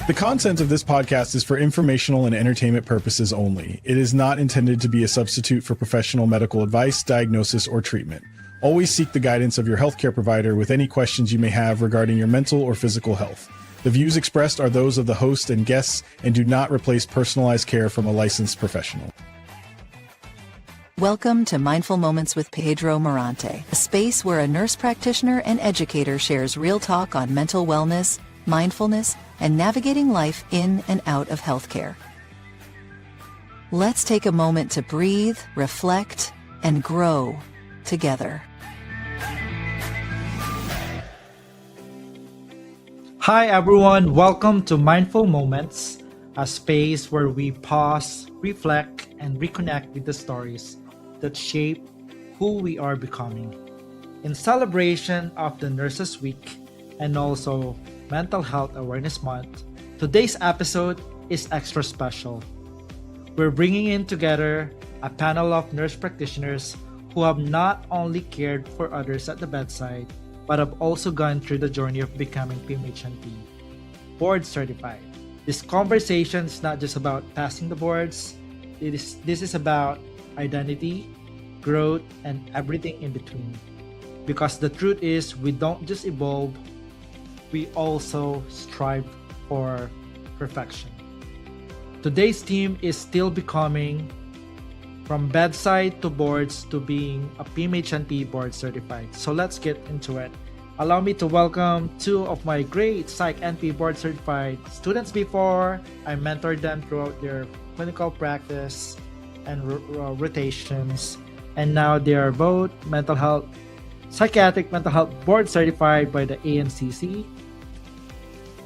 The content of this podcast is for informational and entertainment purposes only. It is not intended to be a substitute for professional medical advice, diagnosis, or treatment. Always seek the guidance of your healthcare provider with any questions you may have regarding your mental or physical health. The views expressed are those of the host and guests and do not replace personalized care from a licensed professional. Welcome to Mindful Moments with Pedro Morante, a space where a nurse practitioner and educator shares real talk on mental wellness, mindfulness, and navigating life in and out of healthcare. Let's take a moment to breathe, reflect, and grow together. Hi everyone, welcome to Mindful Moments, a space where we pause, reflect, and reconnect with the stories that shape who we are becoming. In celebration of the Nurses Week and also Mental Health Awareness Month, today's episode is extra special. We're bringing in together a panel of nurse practitioners who have not only cared for others at the bedside, but have also gone through the journey of becoming PMHNP, board certified. This conversation is not just about passing the boards, this is about identity, growth, and everything in between. Because the truth is, we don't just evolve, we also strive for perfection. Today's team is still becoming, from bedside to boards to being a PMHNP board certified. So let's get into it. Allow me to welcome two of my great Psych NP board certified students before. I mentored them throughout their clinical practice and rotations. And now they are both psychiatric mental health board certified by the ANCC.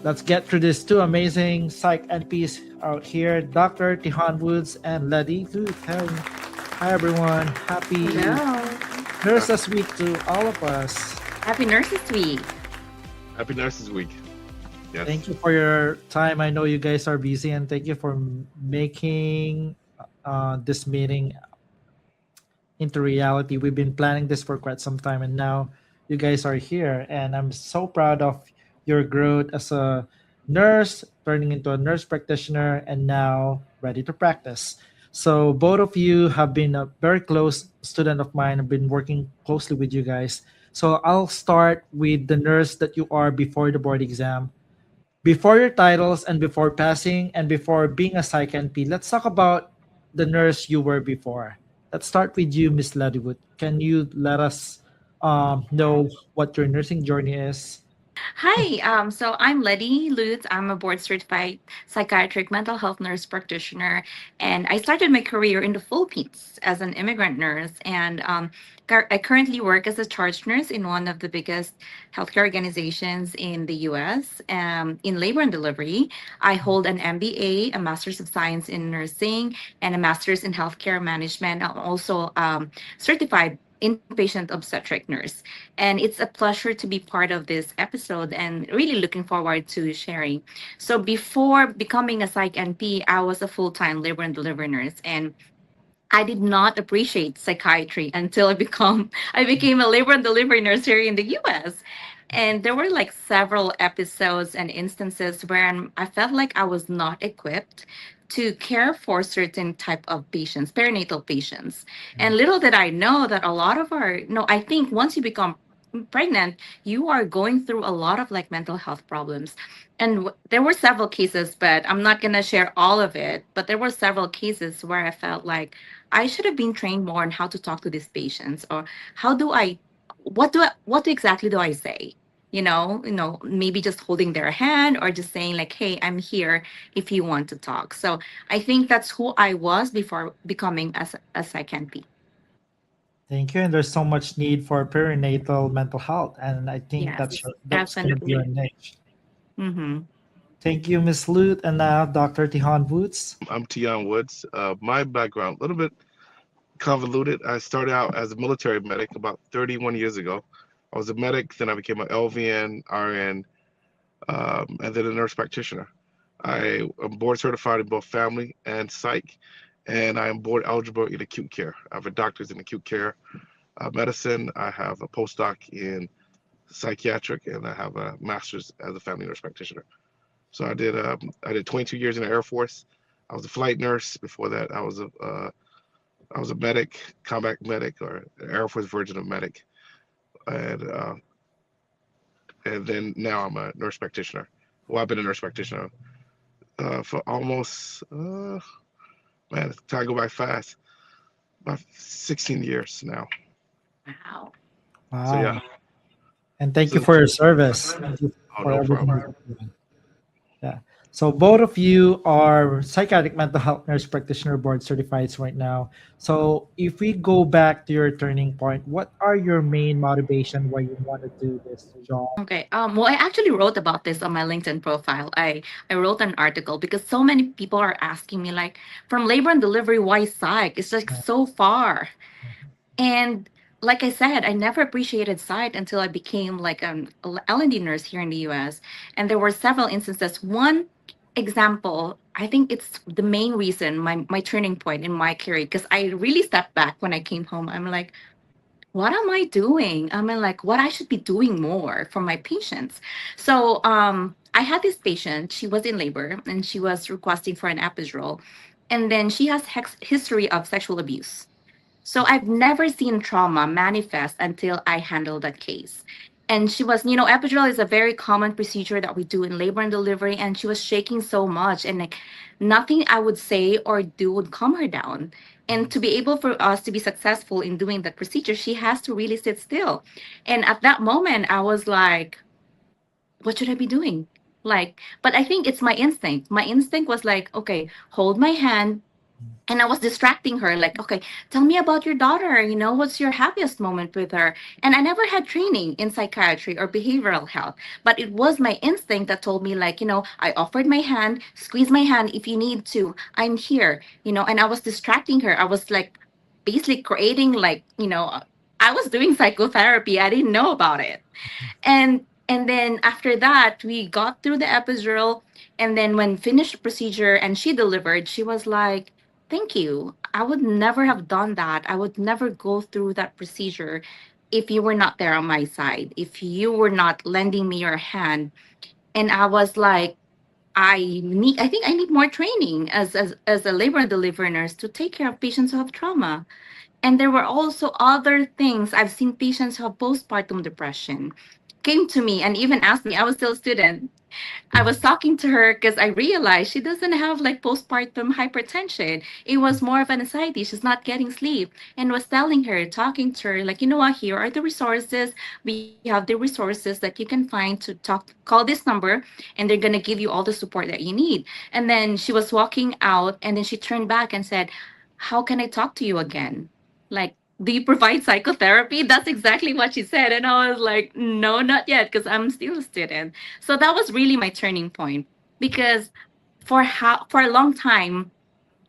Let's get through these two amazing Psych NPs out here, Dr. Tihan Woods and Lady Luke. Hi everyone. Happy Nurses Week to all of us. Happy Nurses Week. Happy Nurses Week. Yes. Thank you for your time. I know you guys are busy, and thank you for making this meeting into reality. We've been planning this for quite some time, and now you guys are here, and I'm so proud of your growth as a nurse, turning into a nurse practitioner, and now ready to practice. So both of you have been a very close student of mine. I've been working closely with you guys. So I'll start with the nurse that you are before the board exam. Before your titles and before passing and before being a Psych NP, let's talk about the nurse you were before. Let's start with you, Miss Laddywood. Can you let us know what your nursing journey is? Hi, so I'm Letty Lutz. I'm a board certified psychiatric mental health nurse practitioner, and I started my career in the Philippines as an immigrant nurse. And I currently work as a charge nurse in one of the biggest healthcare organizations in the US in labor and delivery. I hold an MBA, a Master's of Science in Nursing, and a Master's in Healthcare Management. I'm also certified inpatient obstetric nurse. And it's a pleasure to be part of this episode and really looking forward to sharing. So before becoming a Psych NP, I was a full-time labor and delivery nurse. And I did not appreciate psychiatry until I became a labor and delivery nurse here in the US. And there were like several episodes and instances where I felt like I was not equipped to care for certain type of patients, perinatal patients. And little did I know that a lot of I think once you become pregnant, you are going through a lot of like mental health problems. And there were several cases, but I'm not going to share all of it. But there were several cases where I felt like I should have been trained more on how to talk to these patients, or what exactly do I say? Maybe just holding their hand or just saying like, hey, I'm here if you want to talk. So I think that's who I was before becoming a Psych NP. Thank you. And there's so much need for perinatal mental health. And I think Yes, that's going to be your definitely. niche. Mm-hmm. Thank you, Ms. Lute. And now Dr. Tihan Woods. I'm Tian Woods. My background, a little bit convoluted. I started out as a military medic about 31 years ago. I was a medic, then I became an LVN, RN, and then a nurse practitioner. I am board certified in both family and psych, and I am board eligible in acute care. I have a doctor's in acute care medicine. I have a postdoc in psychiatric, and I have a master's as a family nurse practitioner. So I did 22 years in the Air Force. I was a flight nurse. Before that, I was a medic, combat medic, or an Air Force version of medic, and uh, and then now I'm a nurse practitioner. Well, I've been a nurse practitioner for almost man, time go by fast. About 16 years now. Wow. So yeah, Wow. And thank you so for your service. Thank you oh for no everything problem. that you're doing. Yeah. So both of you are psychiatric mental health nurse practitioner board certified right now. So if we go back to your turning point, what are your main motivation why you want to do this job? Okay. Well, I actually wrote about this on my LinkedIn profile. I wrote an article because so many people are asking me like, from labor and delivery, why psych? It's like so far. And like I said, I never appreciated psych until I became like an L&D nurse here in the US. And there were several instances. One example, I think it's the main reason, my turning point in my career, because I really stepped back when I came home. I'm like, what am I doing? I mean, like, what I should be doing more for my patients. So, I had this patient. She was in labor and she was requesting for an epidural, and then she has history of sexual abuse. So I've never seen trauma manifest until I handled that case. And she was, epidural is a very common procedure that we do in labor and delivery. And she was shaking so much, and like nothing I would say or do would calm her down. And to be able for us to be successful in doing that procedure, she has to really sit still. And at that moment, I was like, what should I be doing? Like, but I think it's my instinct. My instinct was like, okay, hold my hand, and I was distracting her, like, okay, tell me about your daughter. What's your happiest moment with her? And I never had training in psychiatry or behavioral health, but it was my instinct that told me, like, I offered my hand, squeeze my hand if you need to. I'm here, and I was distracting her. I was like basically creating, like, I was doing psychotherapy. I didn't know about it. And then after that, we got through the epidural. And then when finished the procedure and she delivered, she was like, thank you. I would never have done that. I would never go through that procedure if you were not there on my side, if you were not lending me your hand. And I was like, I think I need more training as a labor and delivery nurse to take care of patients who have trauma. And there were also other things. I've seen patients who have postpartum depression came to me and even asked me. I was still a student. I was talking to her because I realized she doesn't have like postpartum hypertension. It was more of an anxiety. She's not getting sleep. And was telling her, talking to her, like, what, here are the resources. We have the resources that you can find to call this number, and they're gonna give you all the support that you need. And then she was walking out, and then she turned back and said, how can I talk to you again? Like, do you provide psychotherapy? That's exactly what she said. And I was like, no, not yet, because I'm still a student. So that was really my turning point, because for a long time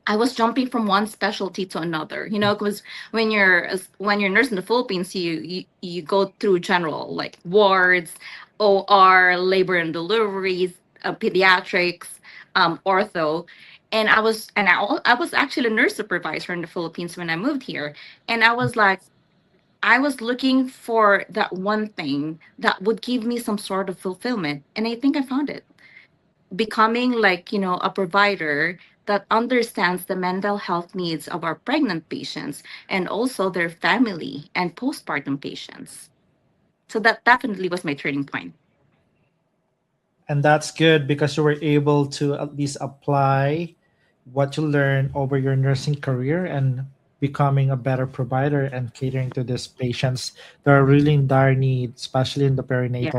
I was jumping from one specialty to another. Because when you're a nurse in the Philippines, you go through general, like wards, OR, labor and deliveries, pediatrics, ortho. And I was actually a nurse supervisor in the Philippines when I moved here. And I was like, I was looking for that one thing that would give me some sort of fulfillment. And I think I found it, becoming, like, a provider that understands the mental health needs of our pregnant patients and also their family and postpartum patients. So that definitely was my turning point. And that's good because you were able to at least apply what you learned over your nursing career and becoming a better provider and catering to these patients that are really in dire need, especially in the Yes,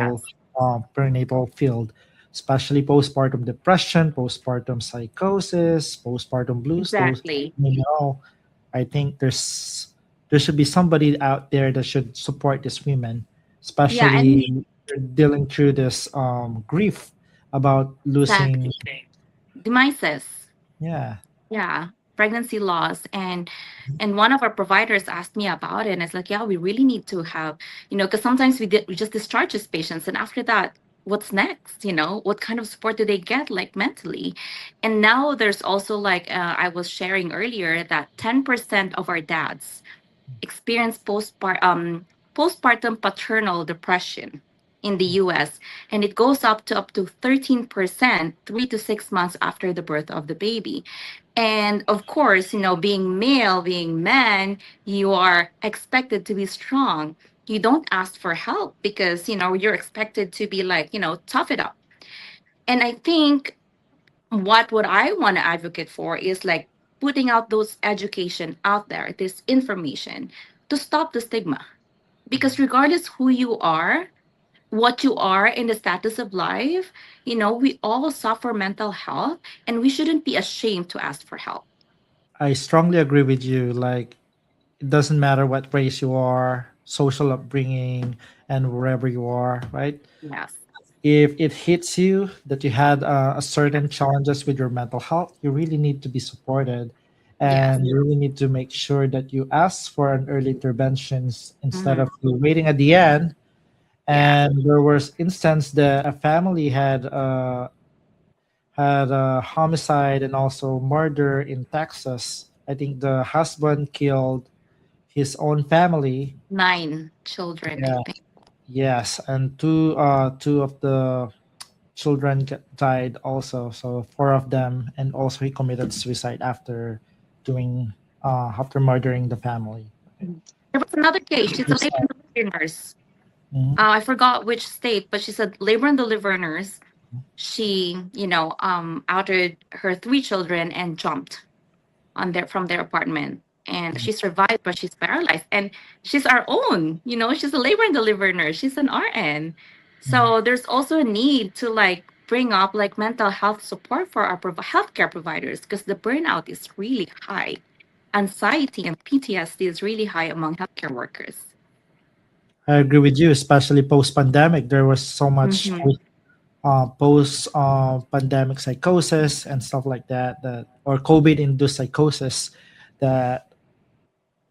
perinatal field, especially postpartum depression, postpartum psychosis, postpartum blues. Those, exactly. I think there should be somebody out there that should support these women, Yeah, and especially dealing through this grief about losing. exactly. Demises. Yeah. Yeah, pregnancy loss. And one of our providers asked me about it, and it's like, yeah, we really need to have, because sometimes we just discharge these patients, and after that, what's next? What kind of support do they get, like, mentally? And now there's also, like, I was sharing earlier that 10% of our dads experience postpartum paternal depression. in the US, and it goes up to 13% 3 to 6 months after the birth of the baby. And of course, being male, being man, you are expected to be strong. You don't ask for help because, you're expected to be like, tough it up. And I think what I want to advocate for is like putting out those education out there, this information to stop the stigma. Because regardless who you are, what you are in the status of life, we all suffer mental health and we shouldn't be ashamed to ask for help. I strongly agree with you. Like, it doesn't matter what race you are, social upbringing, and wherever you are, right? Yes. If it hits you that you had a certain challenges with your mental health, you really need to be supported, Yes. and you really need to make sure that you ask for an early interventions instead Hmm. of you waiting at the end. Yeah. And there was instance that a family had a homicide and also murder in Texas. I think the husband killed his own family. 9 children, I Yeah. think. Yes, and two of the children died also. So four of them, and also he committed suicide after doing after murdering the family. Mhm. There was another case. She's a Very labor sad. and delivery nurse. Mhm. I forgot which state, but she's a labor and delivery nurse. She, outed her 3 children and jumped from their apartment. And she survived, but she's paralyzed. And she's our own, she's a labor and delivery nurse. She's an RN. Mhm. So there's also a need to like bring up like mental health support for our healthcare providers because the burnout is really high. Anxiety and PTSD is really high among healthcare workers. I agree with you, especially post pandemic. There was so much Mm-hmm. post pandemic psychosis and stuff like that, that or COVID induced psychosis, that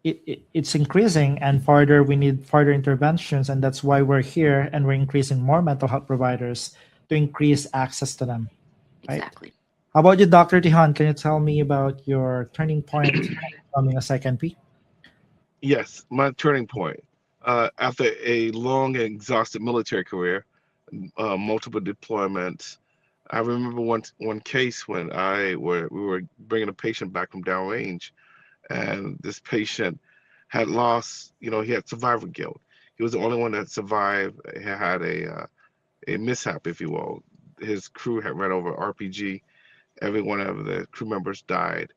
it's increasing, and further we need further interventions, and that's why we're here and we're increasing more mental health providers to increase access to them, right? Exactly. How about you, Dr. Tihan? Can you tell me about your turning point becoming a second P? Yes, my turning point. After a long and exhausted military career, multiple deployments, I remember one case when we were bringing a patient back from downrange, and this patient had lost, he had survivor guilt. He was the only one that survived. He had a mishap, if you will. His crew had run over RPG. Every one of the crew members died,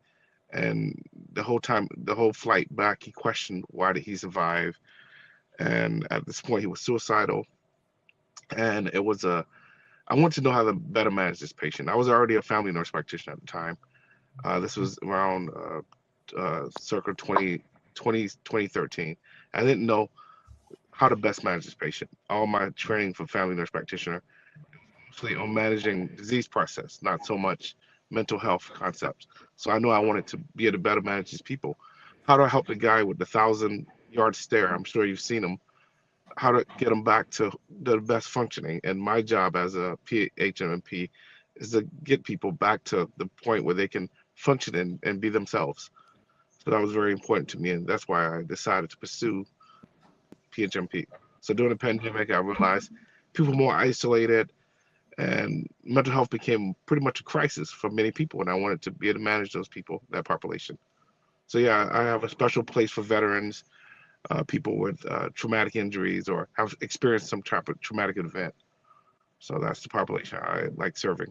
and the whole time, the whole flight back, he questioned why did he survive. And at this point, he was suicidal, and it was a I wanted to know how to better manage this patient. I was already a family nurse practitioner at the time. This was around circa 2013. I didn't know how to best manage this patient. All my training for family nurse practitioner mostly on managing disease process, not so much mental health concepts. So I knew I wanted to be able to better manage these people. How do I help the guy with the 1,000 yard stare? I'm sure you've seen him. How to get him back to the best functioning. And my job as a PHNP is to get people back to the point where they can function and be themselves. So that was very important to me, and that's why I decided to pursue PHNP. So during the pandemic, I realized people were more isolated, and mental health became pretty much a crisis for many people, and I wanted to be able to manage those people, that population. So yeah, I have a special place for veterans, people with traumatic injuries or have experienced some type of traumatic event. So that's the population I like serving.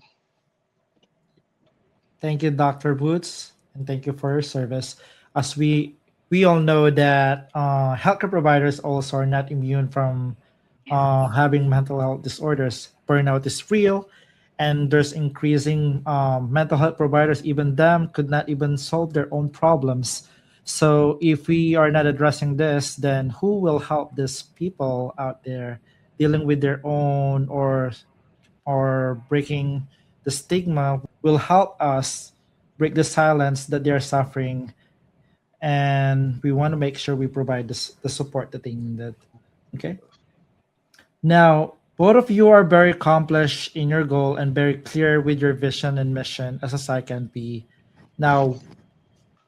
Thank you, Dr. Boots, and thank you for your service. As we all know that healthcare providers also are not immune from having mental health disorders. Burnout is real, and there's increasing mental health providers. Even them could not even solve their own problems. So if we are not addressing this, then who will help these people out there dealing with their own, or breaking the stigma will help us break the silence that they're suffering, and we want to make sure we provide the support that they needed. Okay. Now, both of you are very accomplished in your goal and very clear with your vision and mission as a psych NP. Now,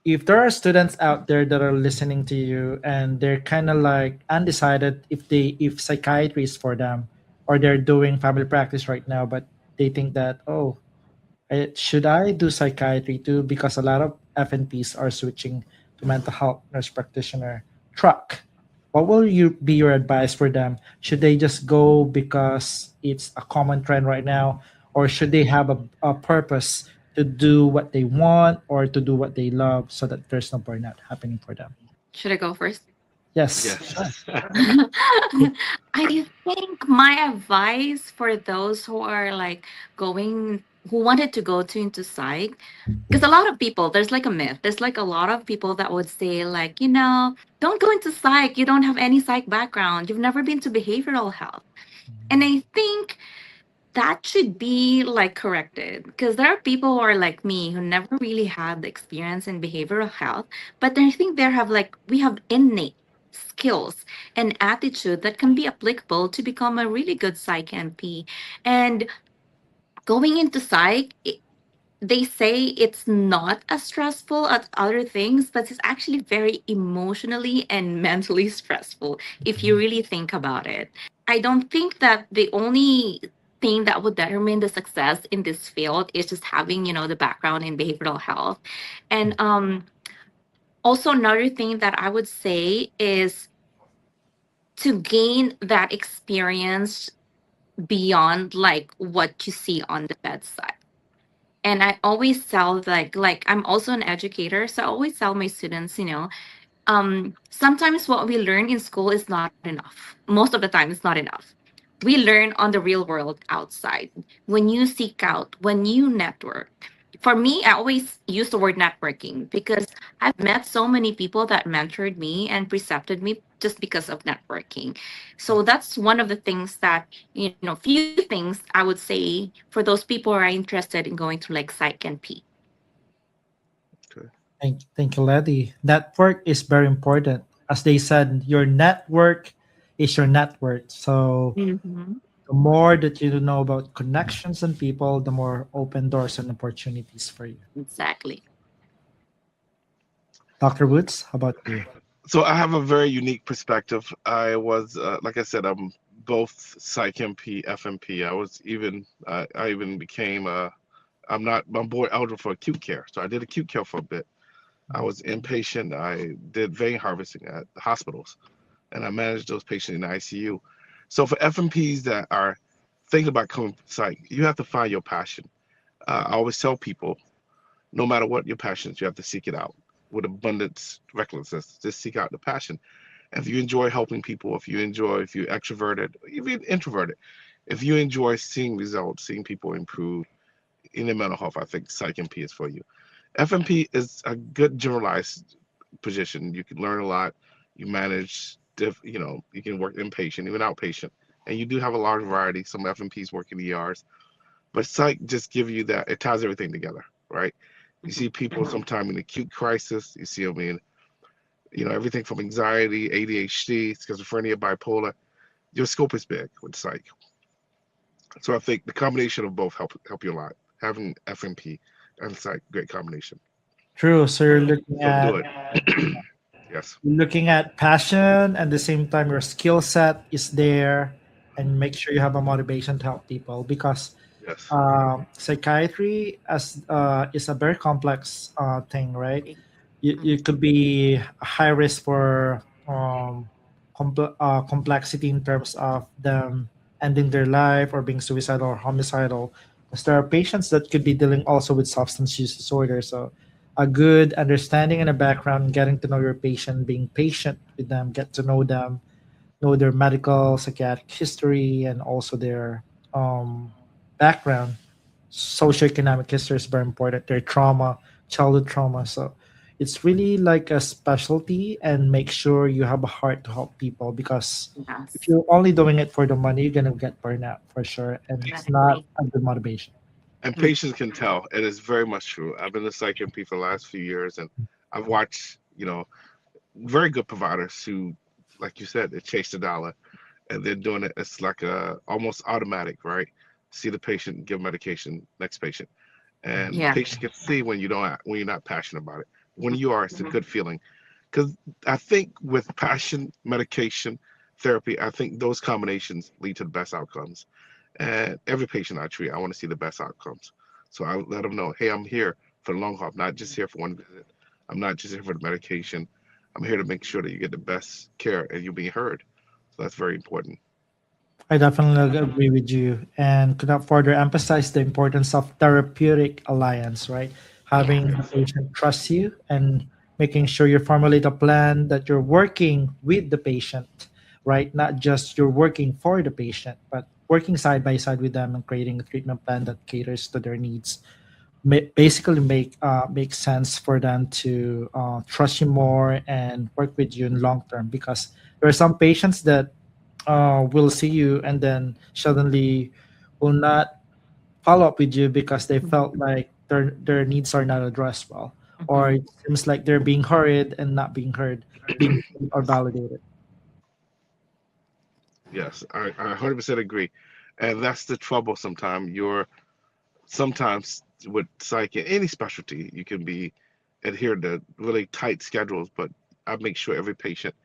if there are students out there that are listening to you and they're kind of like undecided if psychiatry is for them, or they're doing family practice right now, but they think that, oh, should I do psychiatry too? Because a lot of FNPs are switching to mental health nurse practitioner track. What will you be your advice for them? Should they just go because it's a common trend right now, or should they have a purpose to do what they want or to do what they love so that there's no burnout happening for them? Should I go first? Yes, sure. Yes. I think my advice for those who are like going, who wanted to go to into psych, because a lot of people, there's like a myth. There's like a lot of people that would say like, don't go into psych. You don't have any psych background. You've never been to behavioral health. And I think that should be like corrected because there are people who are like me who never really had the experience in behavioral health, but I think there have like we have innate skills and attitude that can be applicable to become a really good psych MP. And going into psych, they say it's not as stressful as other things, but it's actually very emotionally and mentally stressful if you really think about it. I don't think that the only thing that would determine the success in this field is just having, the background in behavioral health. And also another thing that I would say is to gain that experience beyond like what you see on the bedside. And I always tell like I'm also an educator, so I always tell my students, sometimes what we learn in school is not enough. Most of the time, it's not enough. We learn on the real world outside. When you seek out, when you network. For me, I always use the word networking because I've met so many people that mentored me and precepted me just because of networking. So that's one of the things that, few things I would say for those people who are interested in going to like Psych and P. Okay. Thank you, Letty. Network is very important. As they said, your network is your net worth. So Mm-hmm. the more that you know about connections and people, the more open doors and opportunities for you. Exactly. Dr. Woods, how about you? So I have a very unique perspective. I was, like I said, I'm both Psych MP, FMP. I even became, I'm board eligible for acute care. So I did acute care for a bit. I was inpatient. I did vein harvesting at the hospitals, and I managed those patients in the ICU. So for FMPs that are thinking about coming to psych, you have to find your passion. I always tell people, no matter what your passion is, you have to seek it out with abundance, recklessness. Just seek out the passion. If you enjoy helping people, if you're extroverted, even introverted, if you enjoy seeing results, seeing people improve in their mental health, I think Psych MP is for you. FMP is a good generalized position. You can learn a lot. You manage, you can work inpatient, even outpatient, and you do have a large variety. Some FMPs work in ERs, but Psych just give you that. It ties everything together, right? You see people sometimes in acute crisis. You see them in, everything from anxiety, ADHD, schizophrenia, bipolar. Your scope is big with Psych. So I think the combination of both help you a lot. Having FMP and Psych, great combination. True. So So do it. Yes. you're looking at passion, and at the same time your skill set is there, and make sure you have a motivation to help people because Yes. psychiatry as is a very complex thing, right? You could be a high risk for complexity in terms of them ending their life or being suicidal or homicidal. Because there are patients that could be dealing also with substance use disorder. So a good understanding and a background, getting to know your patient, being patient with them, get to know their medical, psychiatric history, and also their um, background. Socioeconomic history is very important. Their trauma, childhood trauma. So it's really like a specialty, and make sure you have a heart to help people because if Yes. you're only doing it for the money, you're gonna get burnout for sure, and it's not Exactly. a good motivation. And Mm. patients can tell. It is very much true. I've been a Psych MP for the last few years, and I've watched, very good providers who, like you said, they chase the dollar, and they're doing it. It's like a almost automatic, right? See the patient, give medication, next patient, and Yeah. patients can see when you're not passionate about it. When you are, it's a Mhm. good feeling. Because I think with passion, medication, therapy. I think those combinations lead to the best outcomes. And every patient I treat, I want to see the best outcomes. So I let them know, hey, I'm here for the long haul. I'm not just here for one visit. I'm not just here for the medication. I'm here to make sure that you get the best care and you're being heard. So that's very important. I definitely agree with you and could not further emphasize the importance of therapeutic alliance, right? Yeah. Having the patient trust you and making sure you formulate a plan that you're working with the patient, right? Not just you're working for the patient, but working side by side with them and creating a treatment plan that caters to their needs. Basically, make sense for them to trust you more and work with you in long term because there are some patients that will see you and then suddenly will not follow up with you because they felt like their needs are not addressed well, or Mhm. it seems like they're being hurried and not being heard, being seen or validated. Yes, I 100% agree. And that's the trouble sometimes. You're sometimes with psych in any specialty, you can be adhered to really tight schedules, but I make sure every patient,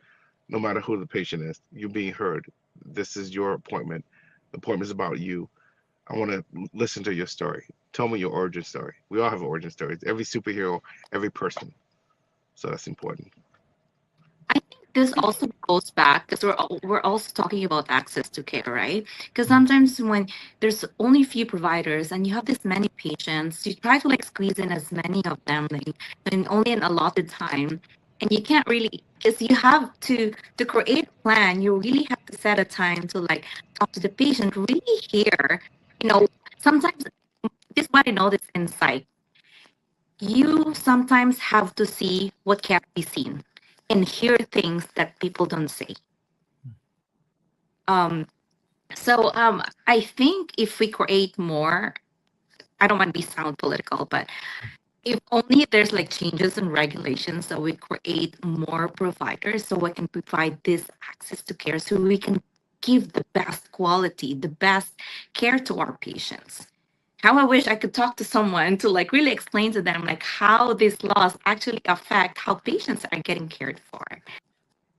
no matter who the patient is, you're being heard. This is your appointment. The appointment is about you. I want to listen to your story. Tell me your origin story. We all have origin stories. Every superhero, every person. So that's important. I think this also goes back because we're also talking about access to care, right? Because sometimes when there's only few providers and you have this many patients, you try to like squeeze in as many of them like, in only an allotted time, and you can't really because you have to create a plan. You really have to set a time to like talk to the patient, really hear. You know, sometimes this is what I notice in psych. You sometimes have to see what can't be seen and hear things that people don't say. Um, so I think if we create more, I don't want to be sound political, but if only there's like changes in regulations so we create more providers so we can provide this access to care so we can give the best quality, the best care to our patients. How I wish I could talk to someone to like really explain to them like how these laws actually affect how patients are getting cared for.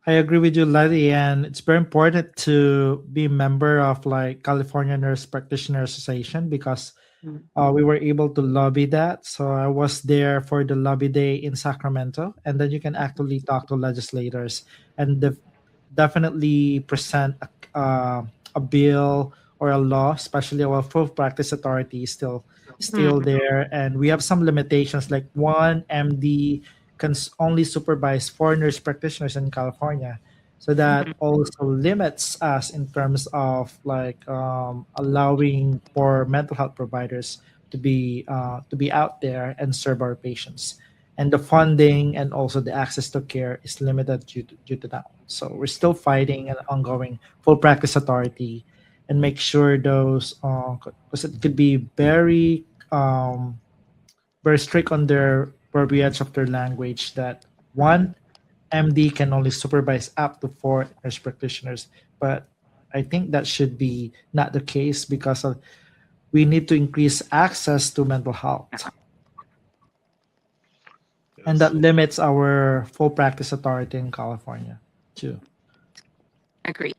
I agree with you, Letty, and it's very important to be a member of like California Nurse Practitioner Association because we were able to lobby that. So I was there for the lobby day in Sacramento, and then you can actually talk to legislators and definitely present a bill or a law, especially our full practice authority is still Mm, there, and we have some limitations like one MD can only supervise four nurse practitioners in California. So that mhm. also limits us in terms of like allowing for mental health providers to be out there and serve our patients. And the funding and also the access to care is limited due to that. So we're still fighting an ongoing full practice authority and make sure those because it could be very strict on their verbiage of their language that one MD can only supervise up to four nurse practitioners. But I think that should be not the case because of, we need to increase access to mental health. And Yes. that limits our full practice authority in California too. Agree.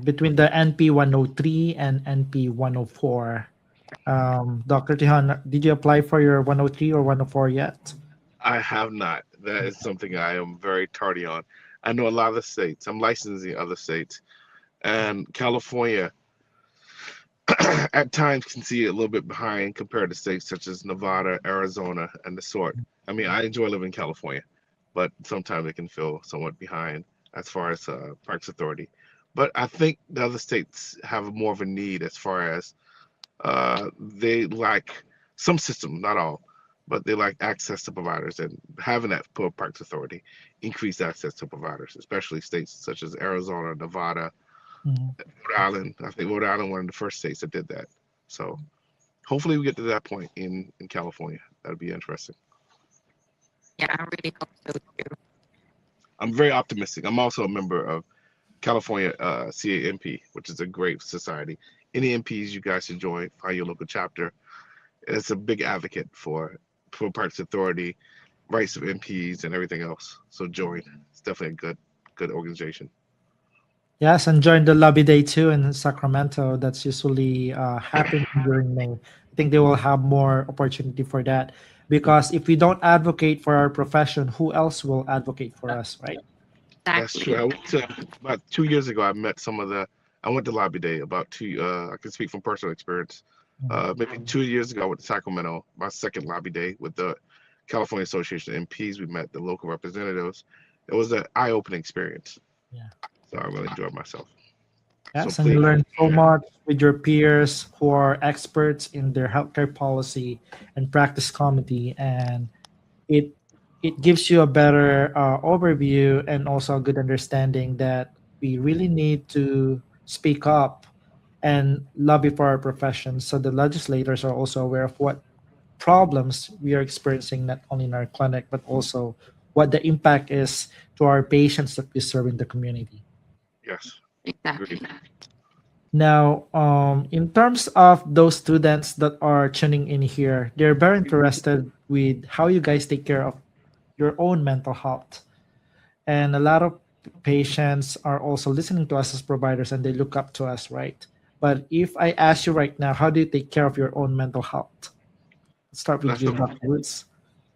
Between the NP 103 and NP 104. Dr. Tihan, did you apply for your 103 or 104 yet? I have not. That is something I am very tardy on. I know a lot of the states. I'm licensed in other states. And California at times can see a little bit behind compared to states such as Nevada, Arizona, and the sort. I mean, I enjoy living in California, but sometimes it can feel somewhat behind as far as Parks Authority. But I think the other states have more of a need as far as they lack some systems, not all, but they lack access to providers, and having that Public Parks Authority increased access to providers, especially states such as Arizona, Nevada, Mhm. Rhode Island. I think Rhode Island one of the first states that did that. So hopefully we get to that point in California. That'd be interesting. Yeah, I really hope so too. I'm very optimistic. I'm also a member of California CAMP, which is a great society. Any MPs you guys should join, find your local chapter. It's a big advocate for Parks Authority, rights of MPs, and everything else. So join. It's definitely a good organization. Yes, and join the lobby day too in Sacramento. That's usually happening during May. I think they will have more opportunity for that because if we don't advocate for our profession, who else will advocate for us, right? That's true. Exactly. I went to about 2 years ago. I met some of the. I went to Lobby Day about two. I can speak from personal experience. Mhm. Maybe 2 years ago, I went to Sacramento. My second Lobby Day with the California Association of MPs. We met the local representatives. It was an eye-opening experience. Yeah. So I really enjoyed myself. So Yes, and you please, learn so yeah, much with your peers who are experts in their healthcare policy and practice committee, and it it gives you a better overview and also a good understanding that we really need to speak up and lobby for our profession so the legislators are also aware of what problems we are experiencing not only in our clinic but also what the impact is to our patients that we serve in the community. yes, agreed. Exactly. Now, in terms of those students that are tuning in here, they're very interested with how you guys take care of your own mental health. And a lot of patients are also listening to us as providers and they look up to us, right? But if I ask you right now, how do you take care of your own mental health? Let's start with That's you, a Dr. Woods.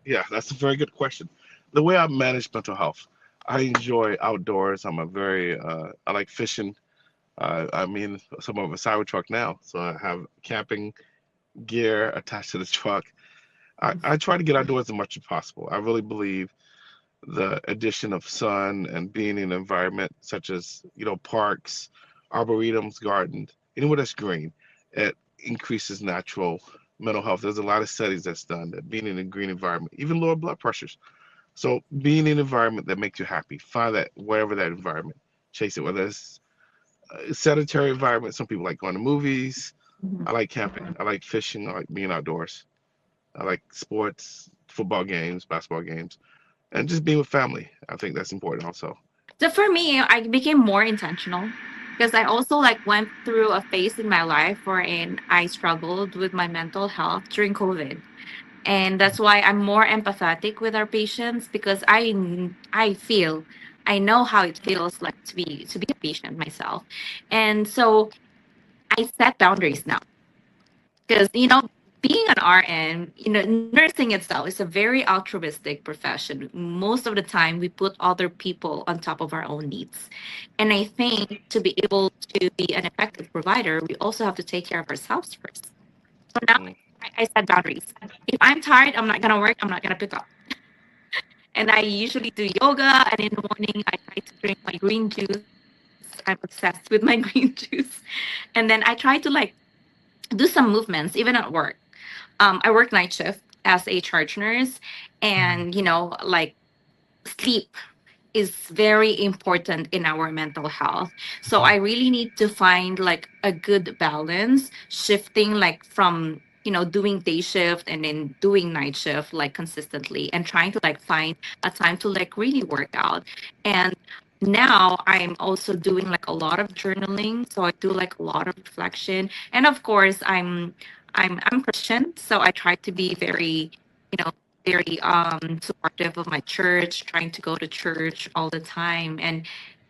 Yeah, that's a very good question. The way I manage mental health, I enjoy outdoors. I'm a very I like fishing. I mean, some of a cyber truck now, so I have camping gear attached to the truck. I try to get outdoors as much as possible. I really believe the addition of sun and being in an environment such as, parks, arboretums, gardens, anywhere that's green, it increases natural mental health. There's a lot of studies that's done that being in a green environment, even lower blood pressures. So being in an environment that makes you happy, find that wherever that environment, chase it. Whether it's a sedentary environment, some people like going to movies. Mhm. I like camping. I like fishing. I like being outdoors. I like sports, football games, basketball games, and just being with family. I think that's important also. So for me, I became more intentional because I also like went through a phase in my life wherein I struggled with my mental health during COVID. And that's why I'm more empathetic with our patients because I feel I know how it feels like to be a patient myself. And so I set boundaries now because being an RN, nursing itself is a very altruistic profession. Most of the time we put other people on top of our own needs. And I think to be able to be an effective provider, we also have to take care of ourselves first. So now Mm, I set boundaries. If I'm tired, I'm not gonna work, I'm not gonna pick up. And I usually do yoga, and in the morning I try to drink my green juice. I'm obsessed with my green juice. And then I try to like do some movements even at work. I work night shift as a charge nurse, Mhm. and like sleep is very important in our mental health. So I really need to find like a good balance, shifting like from doing day shift and then doing night shift like consistently and trying to like find a time to like really work out. And now I'm also doing like a lot of journaling, so I do like a lot of reflection. And of course I'm Christian, so I try to be very you know very supportive of my church, trying to go to church all the time and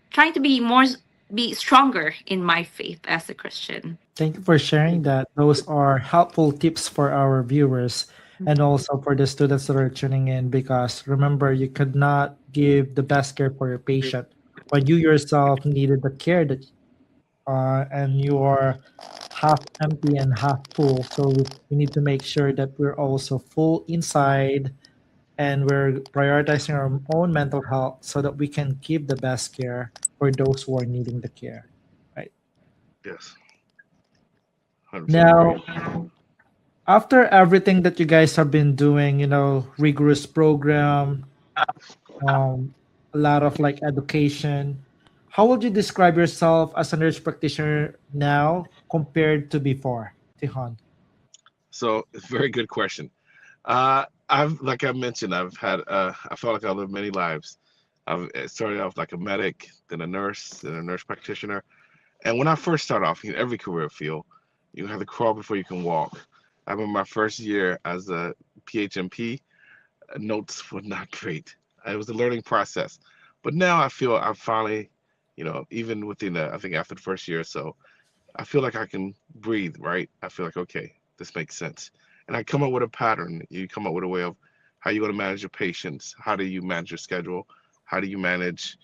trying to be stronger in my faith as a Christian. Thank you for sharing that. Those are helpful tips for our viewers and also for the students that are tuning in because remember, you could not give the best care for your patient when you yourself needed the care that and you are half empty and half full. So we need to make sure that we're also full inside and we're prioritizing our own mental health so that we can give the best care for those who are needing the care. Right. yes, 100% agree. Now, after everything that you guys have been doing, rigorous program, um, a lot of like education, how would you describe yourself as a nurse practitioner now compared to before, Tihan? So it's a very good question. I've, like I mentioned, I felt like I lived many lives. I've started off like a medic, then a nurse, then a nurse practitioner. And when I first started off, in every career field, you have to crawl before you can walk. I remember my first year as a PHNP, notes were not great. It was a learning process. But now I feel I've finally Even within I think after the first year or so, I feel like I can breathe, right? I feel like, okay, this makes sense. And I come up with a pattern. You come up with a way of how you're going to manage your patients. How do you manage your schedule? How do you manage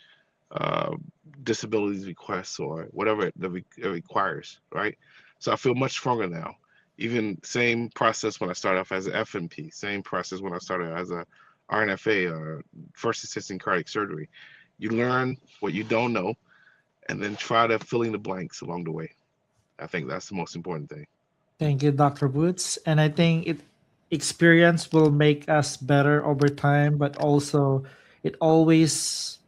uh, disabilities requests or whatever it requires, right? So I feel much stronger now. Even same process when I started off as an FNP, same process when I started as a RNFA or first assistant cardiac surgery. You learn what you don't know and then try to fill in the blanks along the way. I think that's the most important thing. Thank you, Dr. Boots. And I think experience will make us better over time, but also it always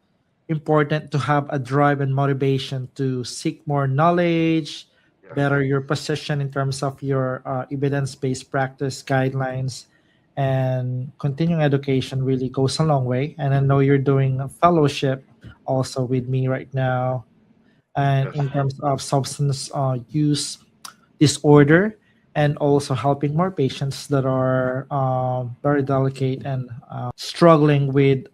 important to have a drive and motivation to seek more knowledge, Yes. better your position in terms of your evidence-based practice guidelines, and continuing education really goes a long way. And I know you're doing a fellowship also with me right now, and Yes. in terms of substance use disorder, and also helping more patients that are very delicate and struggling with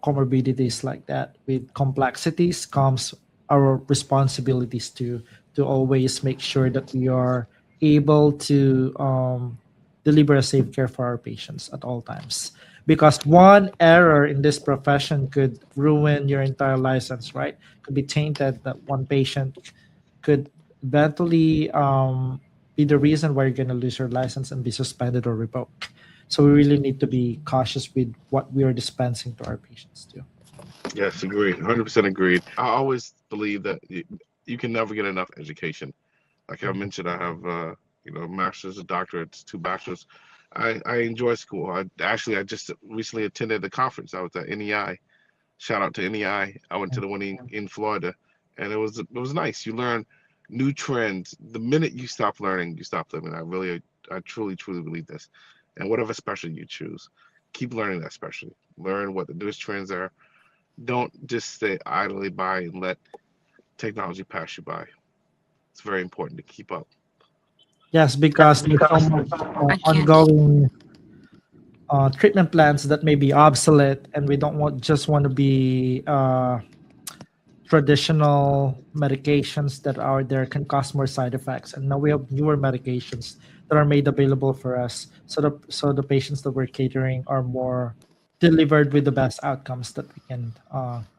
comorbidities like that. With complexities comes our responsibilities to always make sure that we are able to deliver a safe care for our patients at all times. Because one error in this profession could ruin your entire license, right? Could be tainted that one patient could eventually be the reason why you're going to lose your license and be suspended or revoked. So we really need to be cautious with what we are dispensing to our patients too. Yes, agreed. 100% agreed. I always believe that you can never get enough education. Like I mentioned, I have master's, a doctorate, two bachelors. I enjoy school. I just recently attended the conference. I was at NEI. Shout out to NEI. I went to the one in Florida, and it was nice. You learn new trends. The minute you stop learning, you stop living. I truly believe this. And whatever specialty you choose, keep learning that specialty. Learn what the newest trends are. Don't just stay idly by and let technology pass you by. It's very important to keep up. Yes, because there's so much I can't. ongoing treatment plans that may be obsolete, and we don't want to be traditional medications that are there can cause more side effects, and now we have newer medications that are made available for us, so the patients that we're catering are more delivered with the best outcomes that we can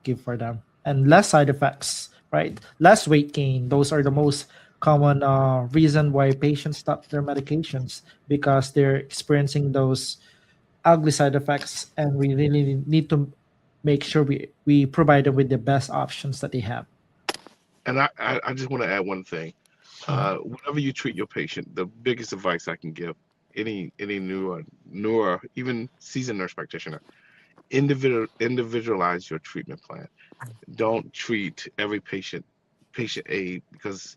give for them, and less side effects, right? Less weight gain. Those are the most common reason why patients stop their medications, because they're experiencing those ugly side effects, and we really need to make sure we provide them with the best options that they have. And I just want to add one thing. Mhm. Whenever you treat your patient, the biggest advice I can give any newer, even seasoned nurse practitioner, individualize your treatment plan. Don't treat every patient A because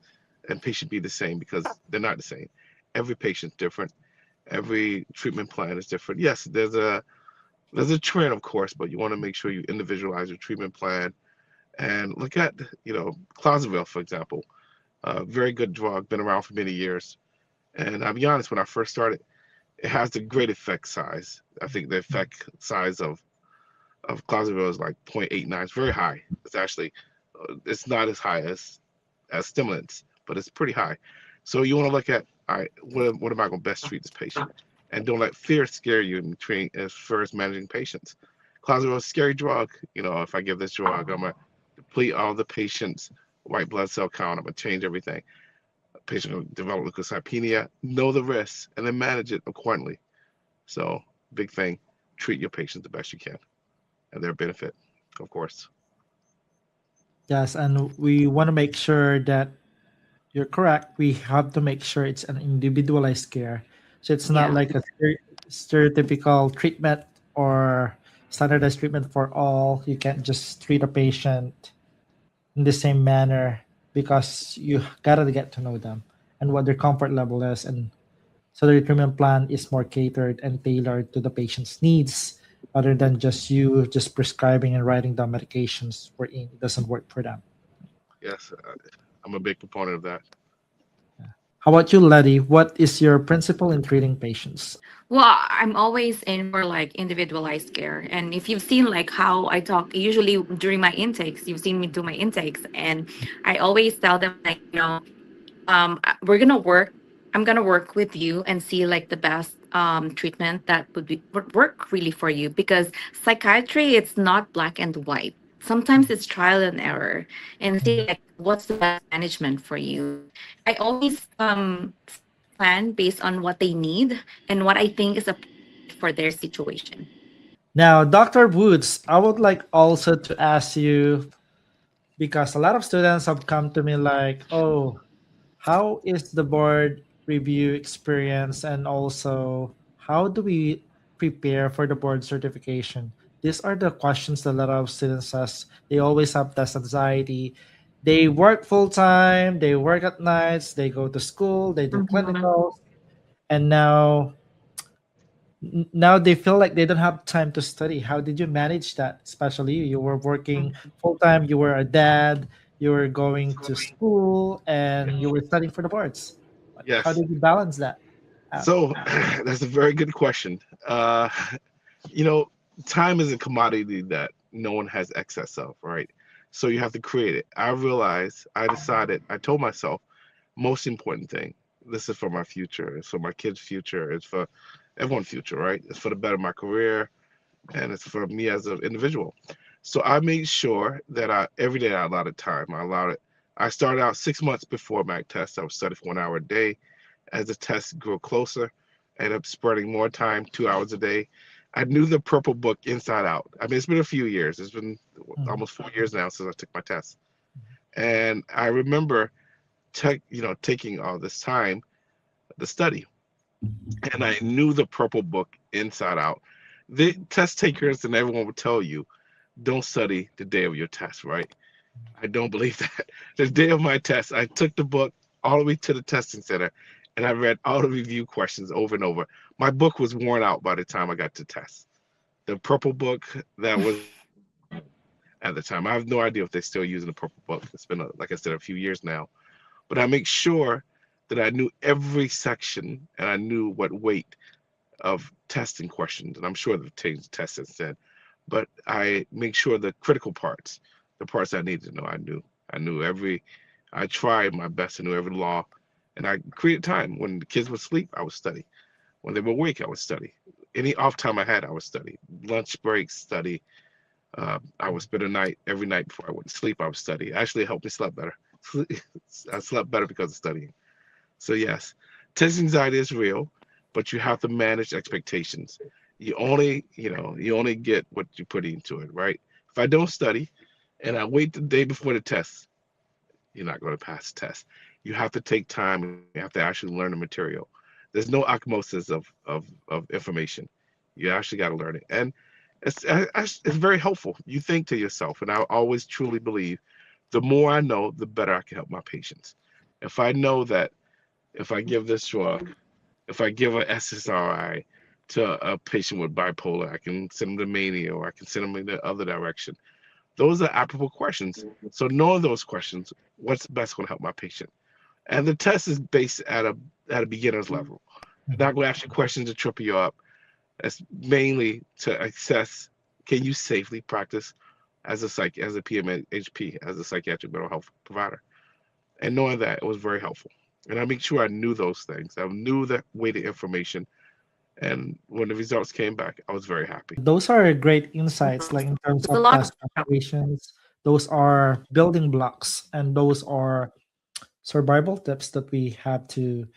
and patient B the same, because they're not the same. Every patient's different. Every treatment plan is different. Yes, there's a trend, of course, but you want to make sure you individualize your treatment plan and look at Clozaril, for example. A very good drug, been around for many years. And I'll be honest, when I first started, it has a great effect size. I think the effect size of Clozaril is like 0.89. It's very high. It's actually it's not as high as stimulants, but it's pretty high. So you want to look at, all right, what am I going to best treat this patient? And don't let fear scare you in treating as far as managing patients. Clozaril is a scary drug. If I give this drug, I'm gonna deplete all the patient's white blood cell count. I'm gonna change everything. A patient will develop leukocypenia. Know the risks and then manage it accordingly. So big thing, treat your patients the best you can and their benefit, of course. Yes, and we want to make sure that you're correct. We have to make sure it's an individualized care. So it's not Yeah. like a stereotypical treatment or standardized treatment for all. You can't just treat a patient in the same manner, because you gotta get to know them and what their comfort level is, and so the treatment plan is more catered and tailored to the patient's needs, rather than just you just prescribing and writing down medications wherein it doesn't work for them. Yes, I'm a big proponent of that. How about you, Letty? What is your principle in treating patients? Well, I'm always in for like individualized care. And if you've seen like how I talk, usually during my intakes, you've seen me do my intakes. And I always tell them, like, we're going to work. I'm going to work with you and see like the best treatment that would work really for you, because psychiatry, it's not black and white. Sometimes it's trial and error, and see like what's the best management for you. I always set my plan based on what they need and what I think is appropriate for their situation. Now, Dr. Woods, I would like also to ask you, because a lot of students have come to me like, oh, how is the board review experience, and also how do we prepare for the board certification? These are the questions that a lot of students ask. They always have test anxiety. They work full time, they work at nights, they go to school, they do Mhm. clinicals, and now they feel like they don't have time to study. How did you manage that? Especially you were working full time, you were a dad, you were going to school, and you were studying for the boards. How Yes. did you balance that out? So that's a very good question. You know, time is a commodity that no one has excess of, right? So you have to create it. I realized, I decided, I told myself, most important thing, this is for my future, it's for my kids' future, it's for everyone's future, right? It's for the better of my career, and it's for me as an individual. So I made sure that every day I allotted time. I allowed it. I started out 6 months before MAC test. I would study for 1 hour a day. As the test grew closer, I ended up spreading more time, 2 hours a day. I knew the purple book inside out. I mean, it's been a few years. It's been Mhm. almost 4 years now since I took my test. And I remember taking all this time to study. And I knew the purple book inside out. The test takers and everyone would tell you, don't study the day of your test, right? I don't believe that. The day of my test, I took the book all the way to the testing center and I read all the review questions over and over. My book was worn out by the time I got to test. The purple book that was at the time, I have no idea if they're still using the purple book. It's been, like I said, a few years now. But I make sure that I knew every section and I knew what weight of testing questions. And I'm sure they've changed tests since then. But I make sure the critical parts, the parts I needed to know, I knew. I knew every, I tried my best to know every law. And I created time. When the kids would sleep, I would study. When they were awake, I would study. Any off time I had, I would study. Lunch breaks, study. I would spend a night every night before I went to sleep. I would study. Actually, it helped me sleep better. I slept better because of studying. So yes, test anxiety is real, but you have to manage expectations. You only get what you put into it, right? If I don't study and I wait the day before the test, you're not going to pass the test. You have to take time and you have to actually learn the material. There's no osmosis of information. You actually got to learn it, and it's very helpful. You think to yourself, and I always truly believe, the more I know, the better I can help my patients. If I know that if I give this drug, if I give an SSRI to a patient with bipolar, I can send them to mania or I can send them in the other direction. Those are applicable questions. So knowing those questions, what's best going to help my patient? And the test is based at a beginner's level. Not going to ask you questions to trip you up. It's mainly to assess, can you safely practice as a PMHP, as a psychiatric mental health provider. And knowing that, it was very helpful. And I make sure I knew those things. I knew that weighted information. And when the results came back, I was very happy. Those are great insights, like in terms There's a of lot of test preparations. Those are building blocks, and those are survival tips that we have to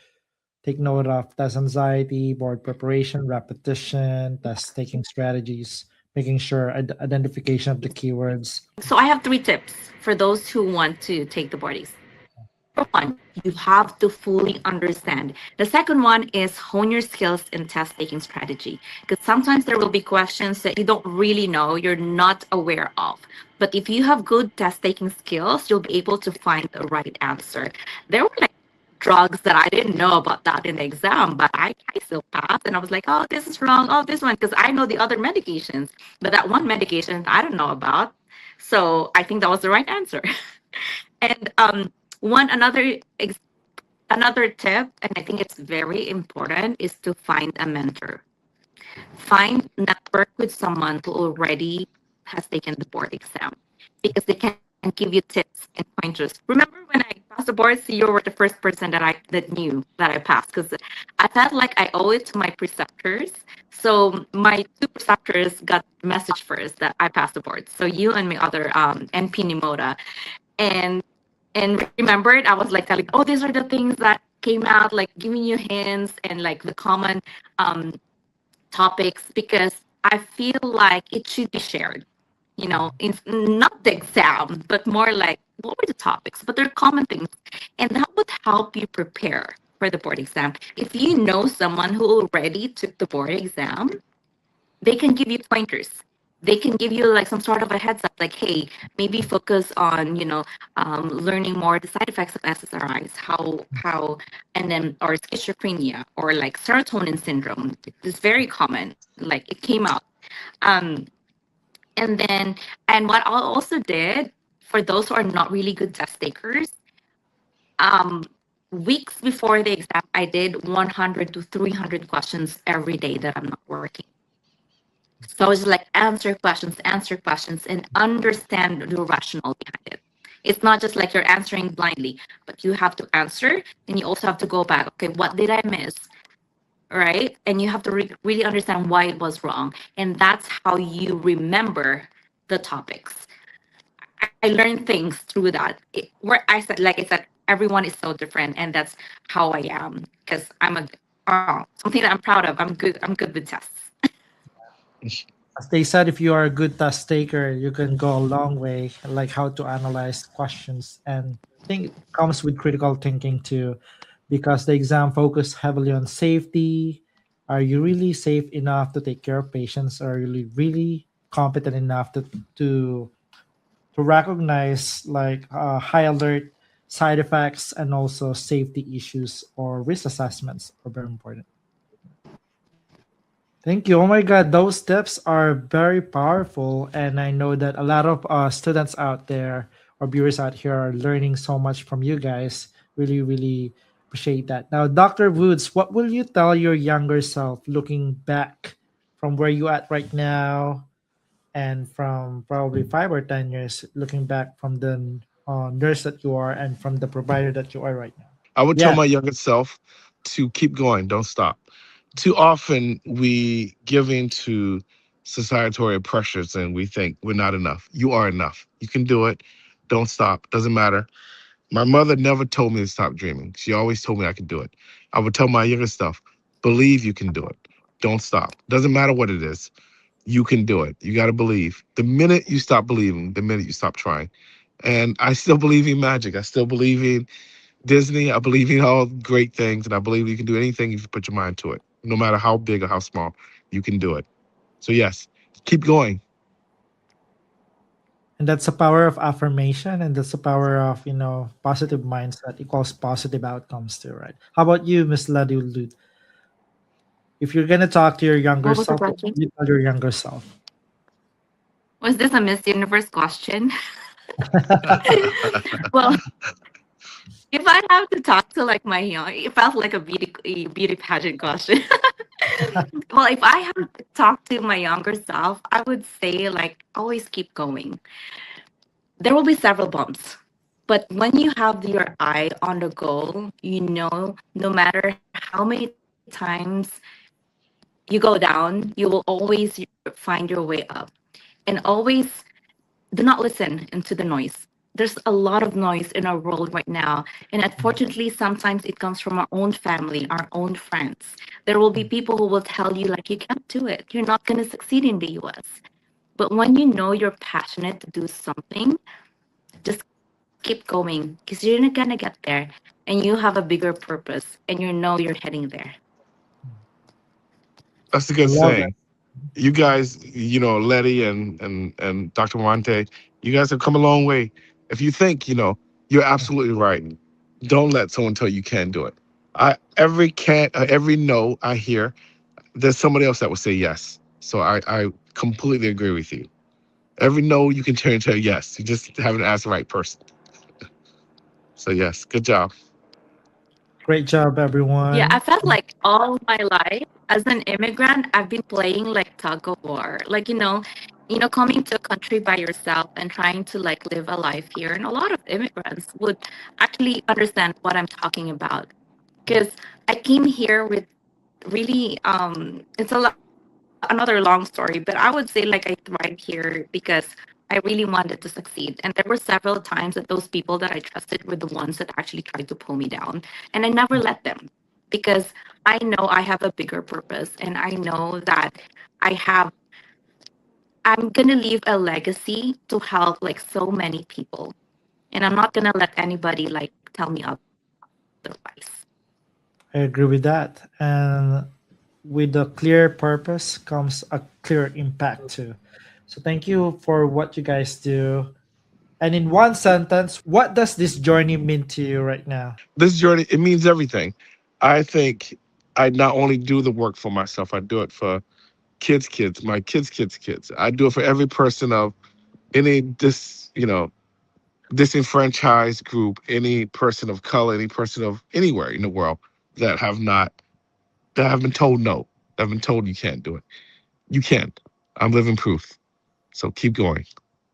take note of: test anxiety, board preparation, repetition, test taking strategies, making sure identification of the keywords. So I have three tips for those who want to take the board exam. Number one, you have to fully understand. The second one is hone your skills in test taking strategy. Because sometimes there will be questions that you don't really know, you're not aware of. But if you have good test taking skills, you'll be able to find the right answer. There were like drugs that I didn't know about that in the exam, but I still passed. And I was like, oh, this is wrong. Oh, this one, because I know the other medications. But that one medication I don't know about. So I think that was the right answer. And one another another tip, and I think it's very important, is to find a mentor. Find network with someone who already has taken the board exam, because they can give you tips and pointers. Remember when I passed the boards, you were the first person that knew that I passed, because I felt like I owe it to my preceptors. So my two preceptors got the message first that I passed the board. So you and my other NP Nimoda. And remembered, I was like telling, oh, these are the things that came out, like giving you hints and like the common um topics, because I feel like it should be shared. In not the exam, but more like what were the topics, but they're common things, and that would help you prepare for the board exam. If you know someone who already took the board exam, they can give you pointers. They can give you like some sort of a heads up, like, hey, maybe focus on learning more the side effects of SSRIs, how, and then or schizophrenia or like serotonin syndrome. It's very common. Like it came out. Um, and then and what I also did for those who are not really good test takers, um, weeks before the exam, I did 100 to 300 questions every day that I'm not working. So it's like answer questions, and understand the rationale behind it. It's not just like you're answering blindly, but you have to answer, and you also have to go back. Okay, what did I miss? Right? And you have to really understand why it was wrong. And that's how you remember the topics. I learned things through that. Where I said, everyone is so different, and that's how I am, because something that I'm proud of. I'm good. I'm good with tests. As they said, if you are a good test taker, you can go a long way, like how to analyze questions. And I think it comes with critical thinking too, because the exam focus heavily on safety. Are you really safe enough to take care of patients? Are you really competent enough to to recognize like high alert side effects and also safety issues or risk assessments are very important. Thank you. Oh my God, those tips are very powerful. And I know that a lot of students out there or viewers out here are learning so much from you guys. Really, really appreciate that. Now, Dr. Woods, what will you tell your younger self looking back from where you at right now and from probably 5 or 10 years, looking back from the nurse that you are and from the provider that you are right now? I would tell Yeah. my younger self to keep going, don't stop. Too often we give in to societal pressures and we think we're not enough. You are enough. You can do it. Don't stop. Doesn't matter. My mother never told me to stop dreaming. She always told me I could do it. I would tell my younger self, believe you can do it. Don't stop. Doesn't matter what it is. You can do it. You got to believe. The minute you stop believing, the minute you stop trying. And I still believe in magic. I still believe in Disney. I believe in all great things, and I believe you can do anything if you put your mind to it. No matter how big or how small, you can do it. So yes, keep going. And that's the power of affirmation, and that's the power of positive mindset equals positive outcomes too, right? How about you, Miss Ladulud? If you're gonna talk to your younger What was the self, what question? would you tell your younger self? Was this a Miss Universe question? Well, if I have to talk to like it felt like a beauty pageant question. Well, if I have to talk to my younger self, I would say like always keep going. There will be several bumps, but when you have your eye on the goal, no matter how many times you go down, you will always find your way up. And always do not listen into the noise. There's a lot of noise in our world right now. And unfortunately, sometimes it comes from our own family, our own friends. There will be people who will tell you, like, you can't do it. You're not going to succeed in the US. But when you know you're passionate to do something, just keep going because you're not going to get there. And you have a bigger purpose and you're heading there. That's a I good love it. saying. You guys, Letty and Dr. Morante, you guys have come a long way. If you think, you're absolutely right. Don't let someone tell you can't do it. Every no I hear, there's somebody else that will say yes. So I completely agree with you. Every no you can turn into a yes. You just haven't asked the right person. So yes, good job. Great job, Yeah, I everyone. felt like all my life as an immigrant, I've been playing like tug of war. Like, coming to a country by yourself and trying to like live a life here. And a lot of immigrants would actually understand what I'm talking about. Because I came here with really it's another long story, but I would say like I thrived here because I really wanted to succeed. And there were several times that those people that I trusted were the ones that actually tried to pull me down. And I never let them because I know I have a bigger purpose and I know that I'm gonna leave a legacy to help like so many people. And I'm not gonna let anybody like tell me otherwise. I agree with that. And with a clear purpose comes a clear impact too. So thank you for what you guys do. And in one sentence, what does this journey mean to you right now? This journey, it means everything. I think I not only do the work for myself, I do it for kids, my kids. I do it for every person of any disenfranchised group, any person of color, any person of anywhere in the world that have been told no, that have been told you can't do it. You can. I'm living proof. So keep going.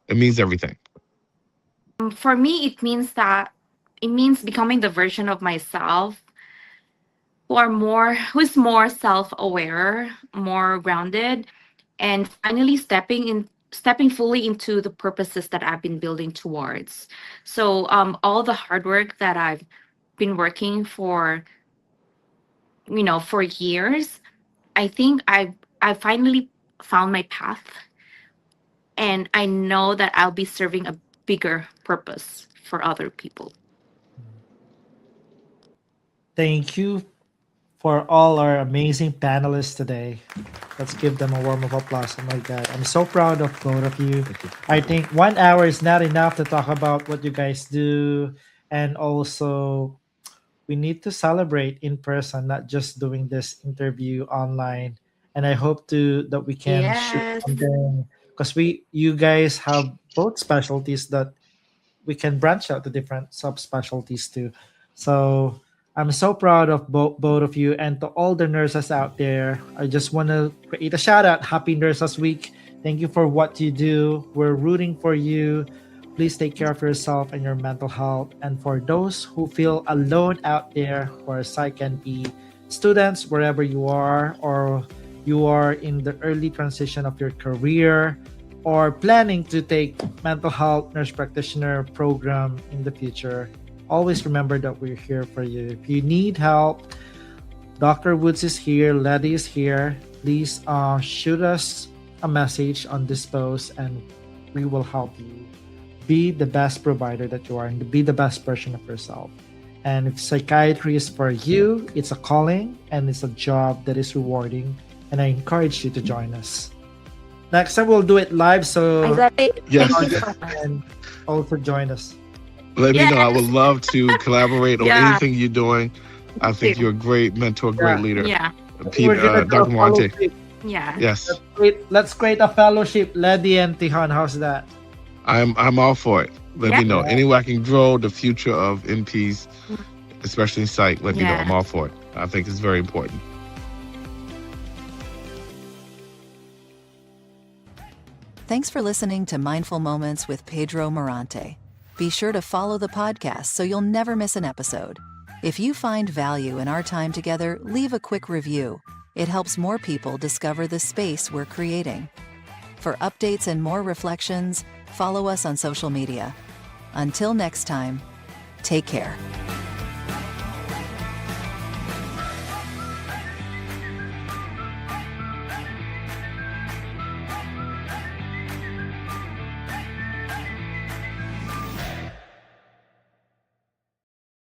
It means everything. For me, it means becoming the version of myself who's more self-aware, more grounded, and finally stepping fully into the purposes that I've been building towards. So all the hard work that I've been working for years, I think I finally found my path, and I know that I'll be serving a bigger purpose for other people. Thank you for all our amazing panelists today. Let's give them a warm of applause. Oh my God. I'm so proud of both of you. Thank you. I think 1 hour is not enough to talk about what you guys do. And also, we need to celebrate in person, not just doing this interview online. And I hope to that we can shoot Yes. something because you guys have both specialties that we can branch out to different subspecialties too. So I'm so proud of both of you, and to all the nurses out there. I just want to create a shout out. Happy Nurses Week. Thank you for what you do. We're rooting for you. Please take care of yourself and your mental health. And for those who feel alone out there, who are Psych NP students, wherever you are, or you are in the early transition of your career, or planning to take mental health nurse practitioner program in the future, always remember that we're here for you. If you need help, Dr. Woods is here, Letty is here. Please shoot us a message on this post and we will help you be the best provider that you are and be the best version of yourself. And if psychiatry is for you, it's a calling and it's a job that is rewarding. And I encourage you to join us. Next time we'll do it live, so Yes. Thank you so much. and also join us. Let me know. I Yes. would love to collaborate on Yeah. anything you're doing. I think you're a great mentor, great Yeah. leader. Yeah. We're gonna do a Dr. Morante. fellowship. Yeah. Yes. Let's create a fellowship, Lady and Tihan. How's that? I'm all for it. Let me Yeah. know. Any way I can grow the future of NPs, especially in psych, let me know. Yeah. I'm all for it. I think it's very important. Thanks for listening to Mindful Moments with Pedro Morante. Be sure to follow the podcast so you'll never miss an episode. If you find value in our time together, leave a quick review. It helps more people discover the space we're creating. For updates and more reflections, follow us on social media. Until next time, take care.